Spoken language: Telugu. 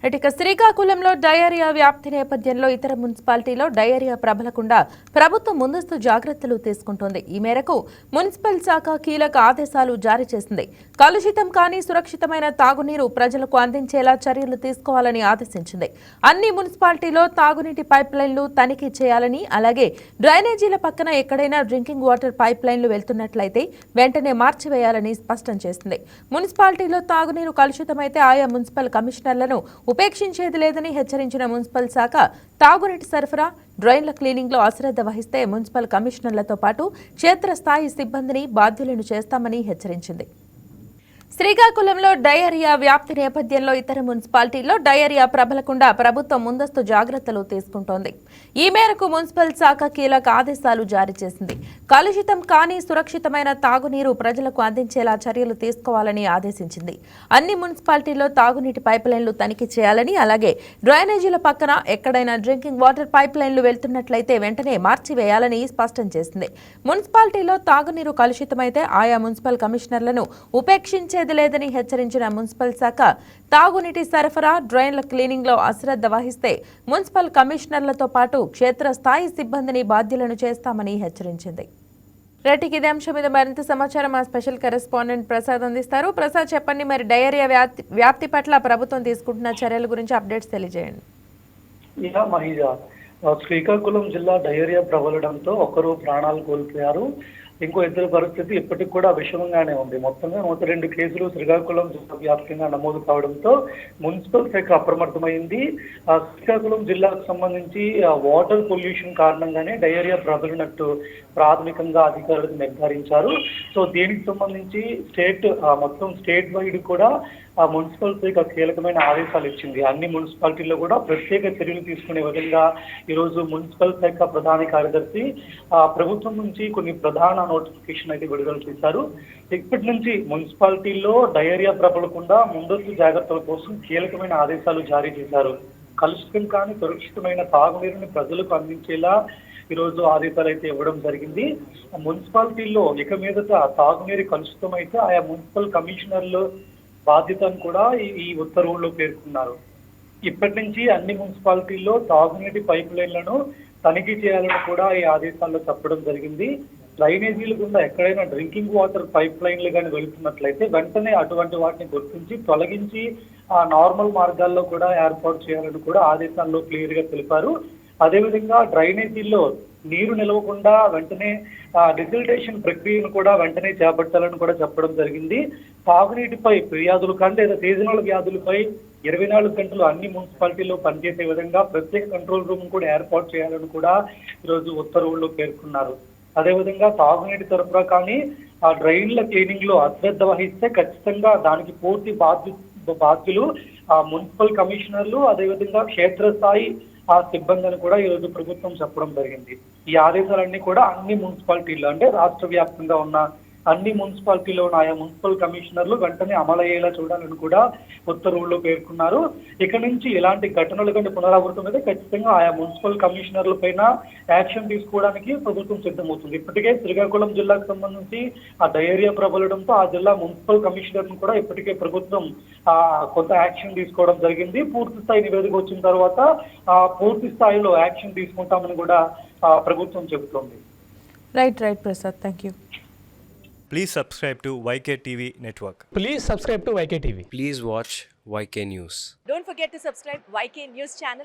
ఇక శ్రీకాకుళంలో డయేరియా వ్యాప్తి నేపథ్యంలో ఇతర మున్సిపాలిటీలో డయేరియా ప్రబలకుండా ప్రభుత్వం ముందస్తు జాగ్రత్తలు తీసుకుంటోంది. ఈ మేరకు మున్సిపల్ శాఖ కీలక ఆదేశాలు జారీ చేసింది. కలుషితం కాని సురక్షితమైన తాగునీరు ప్రజలకు అందించేలా చర్యలు తీసుకోవాలని ఆదేశించింది. అన్ని మున్సిపాలిటీలో తాగునీటి పైప్ లైన్లు తనిఖీ చేయాలని, అలాగే డ్రైనేజీల పక్కన ఎక్కడైనా డ్రింకింగ్ వాటర్ పైప్ లైన్లు వెళ్తున్నట్లయితే వెంటనే మార్చివేయాలని స్పష్టం చేసింది. మున్సిపాలిటీలో తాగునీరు కలుషితమైతే ఆయా మున్సిపల్ కమిషనర్లను ఉపేక్షించేది లేదని హెచ్చరించిన మున్సిపల్ శాఖ తాగునీటి సరఫరా, డ్రైన్ల క్లీనింగ్లో అశ్రద్ధ వహిస్తే మున్సిపల్ కమిషనర్లతో పాటు క్షేత్రస్థాయి సిబ్బందిని బాధ్యులను చేస్తామని హెచ్చరించింది. శ్రీకాకుళంలో డయేరియా వ్యాప్తి నేపథ్యంలో ఇతర మున్సిపాలిటీల్లో డయేరియా ప్రబలకుండా ప్రభుత్వం ముందస్తు జాగ్రత్తలు తీసుకుంటోంది. ఈ మేరకు మున్సిపల్ శాఖ కీలక ఆదేశాలు జారీ చేసింది. కలుషితం కాని సురక్షితమైన తాగునీరు ప్రజలకు అందించేలా చర్యలు తీసుకోవాలని ఆదేశించింది. అన్ని మున్సిపాలిటీల్లో తాగునీటి పైప్ లైన్లు తనిఖీ చేయాలని, అలాగే డ్రైనేజీల పక్కన ఎక్కడైనా డ్రింకింగ్ వాటర్ పైప్ లైన్లు వెళ్తున్నట్లయితే వెంటనే మార్చివేయాలని స్పష్టం చేసింది. మున్సిపాలిటీలో తాగునీరు కలుషితమైతే ఆయా మున్సిపల్ కమిషనర్లను ఉపేక్షించే లేదని హెచ్చరించిన మున్సిపల్ శాఖ తాగునీటి సరఫరా, డ్రైన్ల క్లీనింగ్లో అశ్రద్ధ వహిస్తే మున్సిపల్ కమిషనర్లతో పాటు క్షేత్రస్థాయి సిబ్బందిని బాధ్యులను చేస్తామని హెచ్చరించింది. రేటికి ఇదే అంశం మీద మరింత సమాచారం మా స్పెషల్ కరెస్పాండెంట్ ప్రసాద్ అందిస్తారు. ప్రసాద్, చెప్పండి, మరి డయేరియా వ్యాప్తి పట్ల ప్రభుత్వం తీసుకుంటున్న చర్యల గురించి అప్డేట్స్ తెలియజేయండి. శ్రీకాకుళం జిల్లా డయేరియా ప్రబలడంతో ఒకరు ప్రాణాలు కోల్పోయారు. ఇంకో ఇద్దరు పరిస్థితి ఇప్పటికి కూడా విషమంగానే ఉంది. మొత్తంగా 102 కేసులు శ్రీకాకుళం జిల్లా వ్యాప్తంగా నమోదు కావడంతో మున్సిపల్ శాఖ అప్రమత్తమైంది. శ్రీకాకుళం జిల్లాకు సంబంధించి వాటర్ పొల్యూషన్ కారణంగానే డయేరియా ప్రబలినట్టు ప్రాథమికంగా అధికారులు నిర్ధారించారు. సో దీనికి సంబంధించి మొత్తం స్టేట్ వైడ్ కూడా మున్సిపల్ శాఖ కీలకమైన ఆదేశాలు ఇచ్చింది. అన్ని మున్సిపాలిటీల్లో కూడా ప్రత్యేక చర్యలు తీసుకునే విధంగా ఈరోజు మున్సిపల్ శాఖ ప్రధాన కార్యదర్శి ప్రభుత్వం నుంచి కొన్ని ప్రధాన నోటిఫికేషన్ అయితే విడుదల చేశారు. ఇప్పటి నుంచి మున్సిపాలిటీల్లో డయేరియా ప్రబలకుండా ముందస్తు జాగ్రత్తల కోసం కీలకమైన ఆదేశాలు జారీ చేశారు. కలుషితం కానీ సురక్షితమైన తాగునీరుని ప్రజలకు అందించేలా ఈరోజు ఆదేశాలు అయితే ఇవ్వడం జరిగింది. మున్సిపాలిటీల్లో ఇక మీదట తాగునీరు కలుషితం అయితే ఆయా మున్సిపల్ కమిషనర్లు బాధ్యతను కూడా ఈ ఉత్తర్వుల్లో పేర్కొన్నారు. ఇప్పటి నుంచి అన్ని మున్సిపాలిటీల్లో తాగునీటి పైప్ లైన్లను తనిఖీ చేయాలని కూడా ఈ ఆదేశాల్లో చెప్పడం జరిగింది. డ్రైనేజీల గుండా ఎక్కడైనా డ్రింకింగ్ వాటర్ పైప్ లైన్లు కానీ వెళుతున్నట్లయితే వెంటనే అటువంటి వాటిని గుర్తించి తొలగించి నార్మల్ మార్గాల్లో కూడా ఏర్పాటు చేయాలని కూడా ఆదేశాల్లో క్లియర్ గా తెలిపారు. అదేవిధంగా డ్రైనేజీల్లో నీరు నిలవకుండా వెంటనే డిసిల్టేషన్ ప్రక్రియను కూడా వెంటనే చేపట్టాలని కూడా చెప్పడం జరిగింది. తాగునీటిపై ఫిర్యాదులు కానీ లేదా సీజనల్ వ్యాధులపై 24 గంటలు అన్ని మున్సిపాలిటీల్లో పనిచేసే విధంగా ప్రత్యేక కంట్రోల్ రూమ్ కూడా ఏర్పాటు చేయాలని కూడా ఈరోజు ఉత్తర్వుల్లో పేర్కొన్నారు. అదేవిధంగా తాగునీటి సరఫరా కానీ డ్రైన్ల క్లీనింగ్ లో అశ్రద్ధ వహిస్తే ఖచ్చితంగా దానికి పూర్తి బాధ్యులు మున్సిపల్ కమిషనర్లు, అదేవిధంగా క్షేత్రస్థాయి సిబ్బందిని కూడా ఈరోజు ప్రభుత్వం చెప్పడం జరిగింది. ఈ ఆదేశాలన్నీ కూడా అన్ని మున్సిపాలిటీల్లో అంటే రాష్ట్ర వ్యాప్తంగా ఉన్న అన్ని మున్సిపాలిటీలో ఉన్న ఆయా మున్సిపల్ కమిషనర్లు వెంటనే అమలయ్యేలా చూడాలని కూడా ఉత్తర్వుల్లో పేర్కొన్నారు. ఇక నుంచి ఇలాంటి ఘటనలు కంటే పునరావృతం అయితే ఖచ్చితంగా ఆయా మున్సిపల్ కమిషనర్ల పైన యాక్షన్ తీసుకోవడానికి ప్రభుత్వం సిద్ధమవుతుంది. ఇప్పటికే శ్రీకాకుళం జిల్లాకు సంబంధించి డయేరియా ప్రబలడంతో ఆ జిల్లా మున్సిపల్ కమిషనర్ను కూడా ఇప్పటికే ప్రభుత్వం కొంత యాక్షన్ తీసుకోవడం జరిగింది. పూర్తి స్థాయి నివేదిక వచ్చిన తర్వాత పూర్తి స్థాయిలో యాక్షన్ తీసుకుంటామని కూడా ప్రభుత్వం చెబుతోంది. Right Prasad, thank you. Please subscribe to YK TV Network. Please subscribe to YK TV. Please watch YK News. Don't forget to subscribe YK News channel.